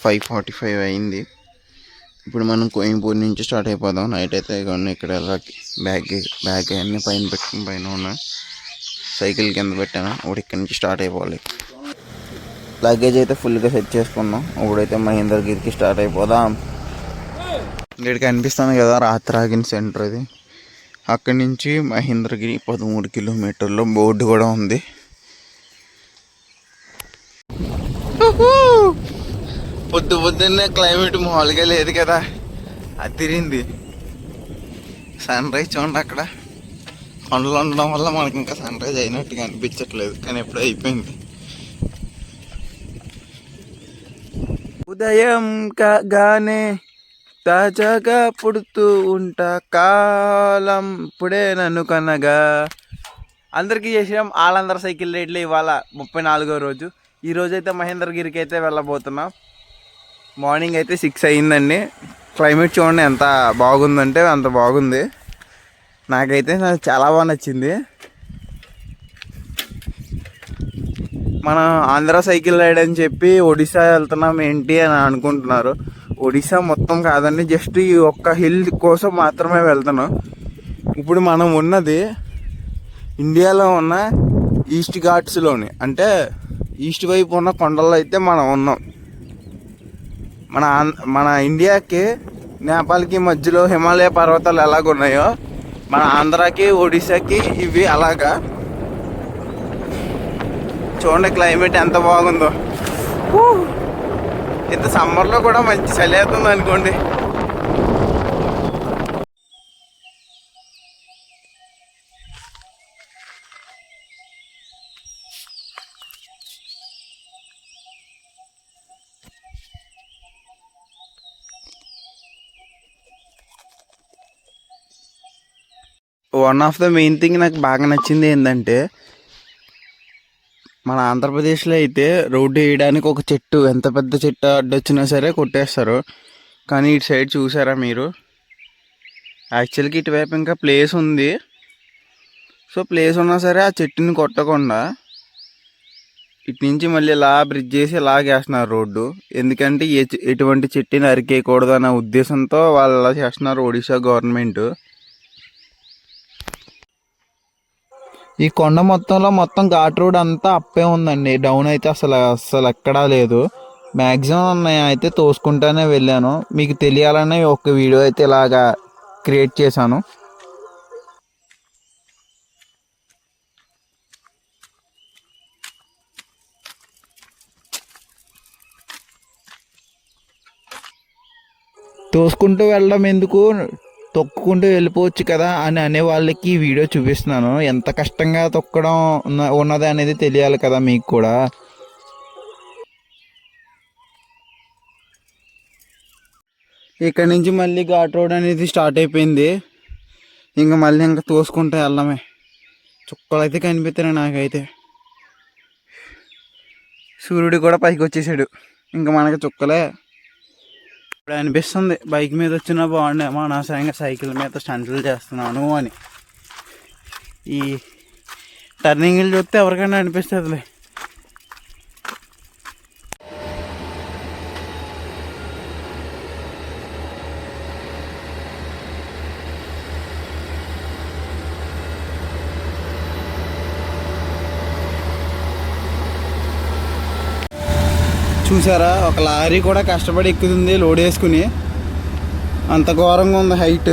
Morning 5:45 అయింది. ఇప్పుడు మనం కోయంపూర్ నుంచి స్టార్ట్ అయిపోదాం. నైట్ అయితే ఇవన్నీ ఇక్కడ బ్యాగ్ అన్నీ పైన పెట్టుకుని పైన ఉన్నాయి. సైకిల్ కింద పెట్టాను. ఇప్పుడు ఇక్కడ నుంచి స్టార్ట్ అయిపోవాలి. లగేజ్ అయితే ఫుల్గా సెట్ చేసుకున్నాం. ఇప్పుడైతే మహేంద్రగిరికి స్టార్ట్ అయిపోదాం. ఇక్కడికి అనిపిస్తుంది కదా రాత్రి ఆగిన సెంటర్ ఇది. అక్కడి నుంచి మహేంద్రగిరి 13 కిలోమీటర్లు. బోర్డు కూడా ఉంది. పొద్దున్నే క్లైమేట్ మామూలుగా లేదు కదా, అది తిరిగింది. సన్ రైజ్ చూడండి, అక్కడ కొండలు ఉండడం వల్ల మనకి ఇంకా సన్ రైజ్ అయినట్టుగా అనిపించట్లేదు, కానీ ఎప్పుడూ అయిపోయింది. ఉదయం కాగానే తాజాగా పుడుతూ ఉంటా, కాలం ఇప్పుడే నన్ను కనగా. అందరికీ చేసాం ఆలందర సైకిల్ రైడ్లు. ఇవాళ 34వ రోజు. ఈ రోజైతే మహేంద్రగిరికి అయితే వెళ్ళబోతున్నాం. మార్నింగ్ అయితే 6 అయ్యిందండి. క్లైమేట్ చూడండి ఎంత బాగుందంటే అంత బాగుంది. నాకు చాలా బాగా నచ్చింది. మనం ఆంధ్ర సైకిల్ రైడ్ అని చెప్పి ఒడిశా వెళ్తున్నాం ఏంటి అని అనుకుంటున్నారు. ఒడిశా మొత్తం కాదండి, జస్ట్ ఈ ఒక్క హిల్ కోసం మాత్రమే వెళ్తున్నాం. ఇప్పుడు మనం ఉన్నది ఇండియాలో ఉన్న ఈస్ట్ ఘాట్స్లోని, అంటే ఈస్ట్ వైపు ఉన్న కొండల్లో అయితే మనం ఉన్నాం. మన ఇండియాకి నేపాల్కి మధ్యలో హిమాలయ పర్వతాలు ఎలాగున్నాయో మన ఆంధ్రాకి ఒడిశాకి ఇవి అలాగా. చూడండి క్లైమేట్ ఎంత బాగుందో. ఇంత సమ్మర్లో కూడా మంచి చలి అవుతుంది అనుకోండి. One of the main thing నాకు బాగా నచ్చింది ఏంటంటే, మన ఆంధ్రప్రదేశ్లో అయితే రోడ్డు వేయడానికి ఒక చెట్టు, ఎంత పెద్ద చెట్టు అడ్డొచ్చినా సరే కొట్టేస్తారు. కానీ ఇటు సైడ్ చూసారా మీరు, యాక్చువల్గా ఇటువైపు ఇంకా ప్లేస్ ఉంది. సో ప్లేస్ ఉన్నా సరే ఆ చెట్టుని కొట్టకుండా ఇటు నుంచి మళ్ళీ ఇలా బ్రిడ్జ్ చేసి ఇలాగేస్తున్నారు రోడ్డు. ఎందుకంటే ఎటువంటి చెట్టుని అరికేయకూడదు అనే ఉద్దేశంతో వాళ్ళు అలా చేస్తున్నారు ఒడిశా గవర్నమెంట్. ఈ కొండ మొత్తం ఘాట్ రోడ్ అంతా అప్పే ఉందండి. డౌన్ అయితే అసలు ఎక్కడా లేదు. మ్యాక్సిమం అయితే తోసుకుంటానే వెళ్ళాను. మీకు తెలియాలనే ఒక వీడియో అయితే ఇలాగా క్రియేట్ చేశాను. తోసుకుంటూ వెళ్ళడం ఎందుకు, తొక్కుకుంటూ వెళ్ళిపోవచ్చు కదా అని అనే వాళ్ళకి ఈ వీడియో చూపిస్తున్నాను. ఎంత కష్టంగా తొక్కడం ఉన్నది అనేది తెలియాలి కదా మీకు కూడా. ఇక్కడ నుంచి మళ్ళీ ఘాట్ రోడ్ అనేది స్టార్ట్ అయిపోయింది. ఇంకా తోసుకుంటూ వెళ్ళడమే. చుక్కలు అయితే కనిపిస్తున్నాయి నాకైతే. సూర్యుడు కూడా పైకి వచ్చేసాడు. ఇంకా మనకి చుక్కలే. ఇప్పుడు అనిపిస్తుంది బైక్ మీద వచ్చినా బాగుండేమో, అనవసరంగా సైకిల్ మీద స్టంట్లు చేస్తున్నాను అని. ఈ టర్నింగ్లు చూస్తే ఎవరికైనా అనిపిస్తుందిలే. చూసారా, ఒక లారీ కూడా కష్టపడి ఎక్కుతుంది లోడ్ వేసుకుని. అంత ఘోరంగా ఉంది హైట్.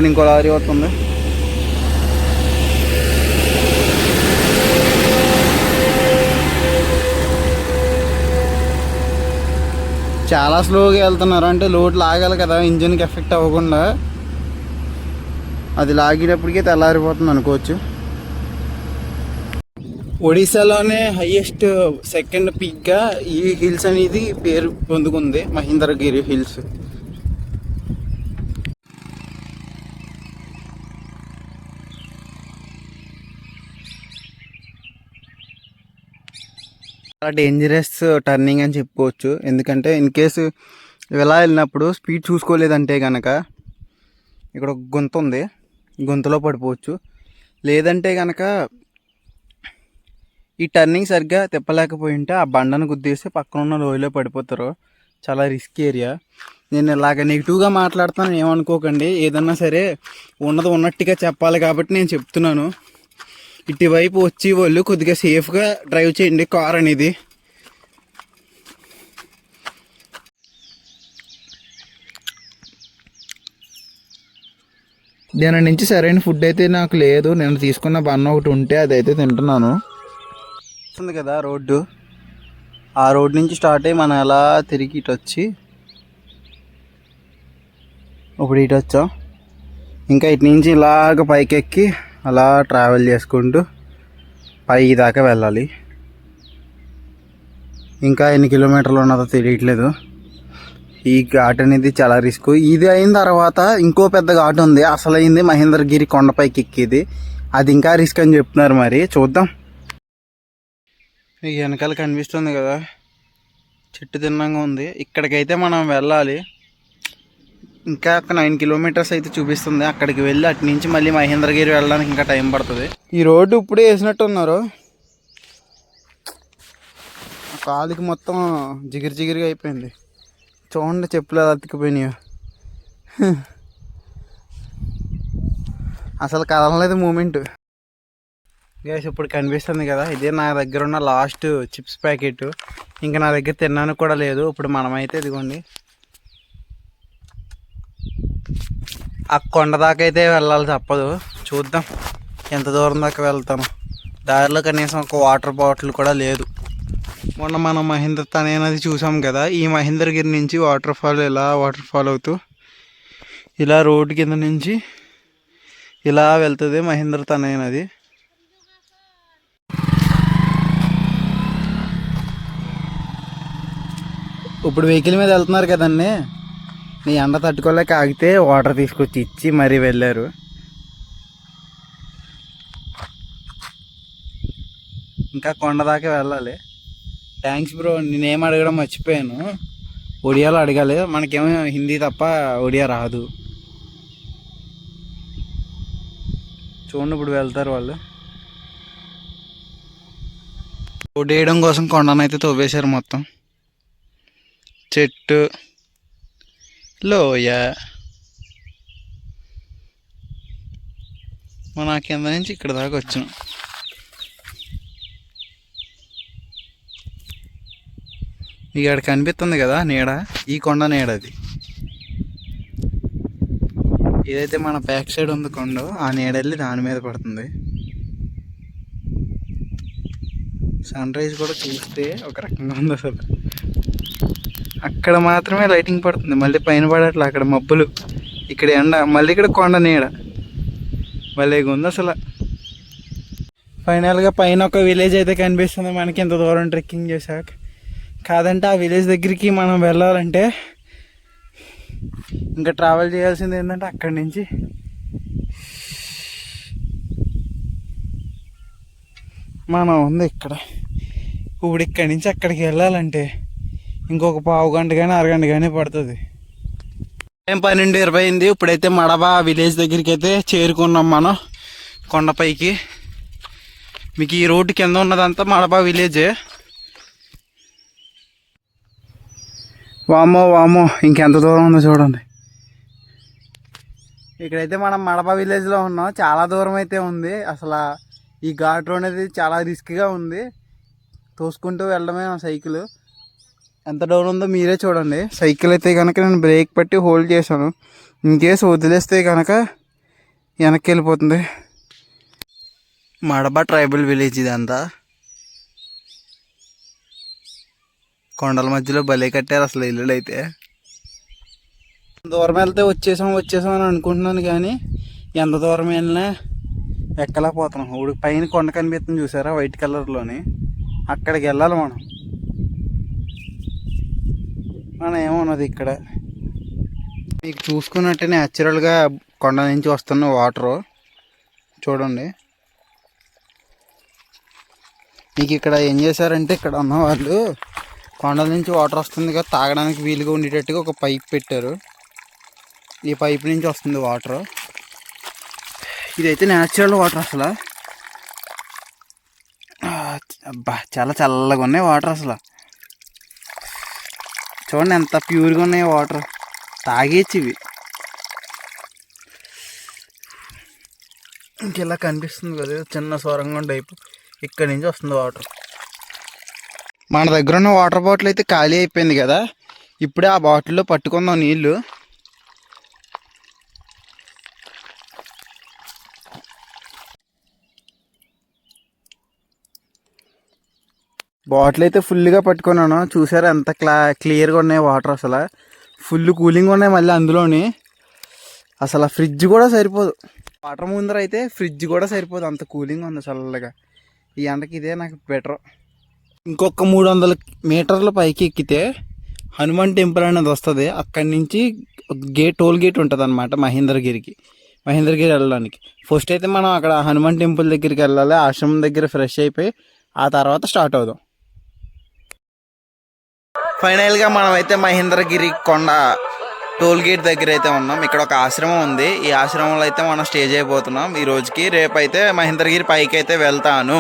ఇంకో లారీ వస్తుంది. చాలా స్లోగా వెళ్తున్నారు. అంటే లోడ్ లాగాలి కదా ఇంజిన్కి ఎఫెక్ట్ అవ్వకుండా. అది లాగేటప్పటికే తెల్లారిపోతుంది అనుకోవచ్చు. ఒడిశాలోనే హైయెస్ట్ సెకండ్ పీక్గా ఈ హిల్స్ అనేది పేరు పొందుకుంది, మహేంద్రగిరి హిల్స్. చాలా డేంజరస్ టర్నింగ్ అని చెప్పుకోవచ్చు. ఎందుకంటే ఇన్ కేసు ఇలా వెళ్ళినప్పుడు స్పీడ్ చూసుకోలేదంటే కనుక ఇక్కడ ఒక గుంత ఉంది, గుంతలో పడిపోవచ్చు. లేదంటే కనుక ఈ టర్నింగ్ సరిగ్గా తిప్పలేకపోయి ఉంటే ఆ బండను గుద్దేసి పక్కన ఉన్న లోయలో పడిపోతారు. చాలా రిస్క్ ఏరియా. నేను ఇలాగ నెగిటివ్గా మాట్లాడుతాను ఏమనుకోకండి. ఏదన్నా సరే ఉన్నది ఉన్నట్టుగా చెప్పాలి కాబట్టి నేను చెప్తున్నాను. ఇటువైపు వచ్చి వాళ్ళు కొద్దిగా సేఫ్గా డ్రైవ్ చేయండి కార్ అనేది. దీని నుంచి సరైన ఫుడ్ అయితే నాకు లేదు. నేను తీసుకున్న బన్ ఒకటి ఉంటే అదైతే తింటున్నాను. వస్తుంది కదా రోడ్డు, ఆ రోడ్ నుంచి స్టార్ట్ అయ్యి మనం ఎలా తిరిగి ఇటు వచ్చి ఇప్పుడు ఇటు వచ్చాం. ఇంకా ఇటు నుంచి ఇలాగ పైకెక్కి అలా ట్రావెల్ చేసుకుంటూ పై దాకా వెళ్ళాలి. ఇంకా ఎన్ని కిలోమీటర్లు ఉన్నదో తెలియట్లేదు. ఈ ఘాట్ అనేది చాలా రిస్క్. ఇది అయిన తర్వాత ఇంకో పెద్ద ఘాట్ ఉంది, అసలైంది మహేంద్రగిరి కొండపైకి ఎక్కేది. అది ఇంకా రిస్క్ అని చెప్తున్నారు, మరి చూద్దాం. ఈ వెనకాల కనిపిస్తుంది కదా చెట్టు తిన్నంగా ఉంది, ఇక్కడికైతే మనం వెళ్ళాలి. ఇంకా ఒక 9 కిలోమీటర్స్ అయితే చూపిస్తుంది. అక్కడికి వెళ్ళి అటు నుంచి మళ్ళీ మహేంద్రగిరి వెళ్ళడానికి ఇంకా టైం పడుతుంది. ఈ రోడ్డు ఇప్పుడే వేసినట్టు ఉన్నారు. కాలుకి మొత్తం జిగిరిగా అయిపోయింది. చూడండి చెప్పులు అది అతికిపోయినాయి. అసలు కదలలేదు మూమెంట్. గైస్ ఇప్పుడు కనిపిస్తుంది కదా, ఇదే నా దగ్గర ఉన్న లాస్ట్ చిప్స్ ప్యాకెట్. ఇంకా నా దగ్గర తిన్నాను కూడా లేదు. ఇప్పుడు మనమైతే ఇదిగోండి ఆ కొండ దాకా అయితే వెళ్ళాలి తప్పదు. చూద్దాం ఎంత దూరం దాకా వెళ్తాను. దారిలో కనీసం ఒక వాటర్ బాటిల్ కూడా లేదు. మొన్న మనం మహేంద్ర తనయ నది చూసాం కదా, ఈ మహేంద్రగిరి నుంచి వాటర్ ఫాల్ అవుతూ ఇలా రోడ్డు కింద నుంచి ఇలా వెళ్తుంది మహేంద్ర తనయ నది. ఇప్పుడు వెహికల్ మీద వెళ్తున్నారు కదండి, నీ ఎండ తట్టుకోలేక ఆగితే వాటర్ తీసుకొచ్చి ఇచ్చి మరీ వెళ్ళారు. ఇంకా కొండ దాకా వెళ్ళాలి. థ్యాంక్స్ బ్రో, నేనేం అడగడం మర్చిపోయాను. ఒడియాలో అడగాలి, మనకేమో హిందీ తప్ప ఒడియా రాదు. చూడండి ఇప్పుడు వెళ్తారు వాళ్ళు. రోడ్ వేయడం కోసం కొండనైతే తవ్వేశారు. మొత్తం చెట్టు లోయ. మన కింద నుంచి ఇక్కడ దాకా వచ్చాం. ఇక్కడ కనిపిస్తుంది కదా నీడ, ఈ కొండ నీడ అది. ఏదైతే మన బ్యాక్ సైడ్ ఉంది కొండ, ఆ నీడ వెళ్ళి దాని మీద పడుతుంది. సన్ రైజ్ కూడా చూస్తే ఒక రకంగా ఉంది అసలు. అక్కడ మాత్రమే లైటింగ్ పడుతుంది, మళ్ళీ పైన పడట్లే. అక్కడ మబ్బులు, ఇక్కడ ఎండ, మళ్ళీ ఇక్కడ కొండ నీడ. భలేగా ఉంది అసలు. ఫైనల్గా పైన ఒక విలేజ్ అయితే కనిపిస్తుంది మనకి ఇంత దూరం ట్రెక్కింగ్ చేశాక. కాదంటే ఆ విలేజ్ దగ్గరికి మనం వెళ్ళాలంటే ఇంకా ట్రావెల్ చేయాల్సింది ఏంటంటే అక్కడి నుంచి మనం ఉంది ఇక్కడ. ఇప్పుడు ఇక్కడి నుంచి అక్కడికి వెళ్ళాలంటే ఇంకొక పావు గంట కానీ అరగంట కానీ పడుతుంది. టైం 12:20 అయింది. ఇప్పుడైతే మడబ విలేజ్ దగ్గరికి అయితే చేరుకున్నాం మనం కొండపైకి. మీకు ఈ రోడ్డు కింద ఉన్నదంతా మడబ విలేజే. వామో ఇంకెంత దూరం ఉందో చూడండి. ఇక్కడైతే మనం మడప విలేజ్లో ఉన్నాం. చాలా దూరం అయితే ఉంది. అసలు ఈ ఘాట్ రోడ్ అనేది చాలా రిస్క్గా ఉంది. తోసుకుంటూ వెళ్ళడమే నా సైకిల్. ఎంత డౌన్ ఉందో మీరే చూడండి. సైకిల్ అయితే కనుక నేను బ్రేక్ పట్టి హోల్డ్ చేశాను. ఇన్కేస్ వదిలేస్తే కనుక వెనక్కి వెళ్ళిపోతుంది. మడబ ట్రైబల్ విలేజ్ ఇదంతా. కొండల మధ్యలో భలే కట్టారు అసలు ఇల్లులు అయితే. దూరం వెళ్తే వచ్చేసాం అని అనుకుంటున్నాను, కానీ ఎంత దూరం వెళ్ళినా ఎక్కలేకపోతున్నాం. ఇప్పుడు పైన కొండ కనిపిస్తుంది చూసారా వైట్ కలర్లోని, అక్కడికి వెళ్ళాలి మనం ఏమన్నది ఇక్కడ. మీకు చూసుకున్నట్టే న్యాచురల్గా కొండ నుంచి వస్తున్న వాటరు చూడండి. మీకు ఇక్కడ ఏం చేశారంటే, ఇక్కడ ఉన్న వాళ్ళు కొండల నుంచి వాటర్ వస్తుంది కదా, తాగడానికి వీలుగా ఉండేటట్టుగా ఒక పైప్ పెట్టారు. ఈ పైప్ నుంచి వస్తుంది వాటర్. ఇదైతే న్యాచురల్ వాటర్ అసలు. అబ్బా చాలా చల్లగా ఉన్నాయి వాటర్ అసలు. చూడండి ఎంత ప్యూర్గా ఉన్నాయి వాటర్, తాగేచ్చు ఇవి. ఇంకెలా కనిపిస్తుంది కదా చిన్న సొరంగం టైపు, ఇక్కడి నుంచి వస్తుంది వాటర్. మన దగ్గర ఉన్న వాటర్ బాటిల్ అయితే ఖాళీ అయిపోయింది కదా, ఇప్పుడే ఆ బాటిల్లో పట్టుకుందాం నీళ్ళు. బాటిల్ అయితే ఫుల్గా పట్టుకున్నాను. చూసారా ఎంత క్లియర్గా ఉన్నాయి వాటర్, అసలు ఫుల్ కూలింగ్ ఉన్నాయి. మళ్ళీ అందులోని అసలు ఫ్రిడ్జ్ కూడా సరిపోదు. వాటర్ ముందర అయితే ఫ్రిడ్జ్ కూడా సరిపోదు, అంత కూలింగ్ ఉంది చల్లగా. ఈ ఎండకి ఇదే నాకు బెటర్. ఇంకొక 300 మీటర్ల పైకి ఎక్కితే హనుమాన్ టెంపుల్ అనేది వస్తుంది. అక్కడి నుంచి టోల్ గేట్ ఉంటుంది అనమాట మహేంద్రగిరికి వెళ్ళడానికి. ఫస్ట్ అయితే మనం అక్కడ హనుమాన్ టెంపుల్ దగ్గరికి వెళ్ళాలి, ఆశ్రమం దగ్గర ఫ్రెష్ అయిపోయి ఆ తర్వాత స్టార్ట్ అవుదాం. ఫైనల్గా మనం అయితే మహేంద్రగిరి కొండ టోల్ గేట్ దగ్గర అయితే ఉన్నాం. ఇక్కడ ఒక ఆశ్రమం ఉంది, ఈ ఆశ్రమంలో అయితే మనం స్టే చేయబోతున్నాం ఈ రోజుకి. రేపైతే మహేంద్రగిరి పైకి అయితే వెళ్తాను.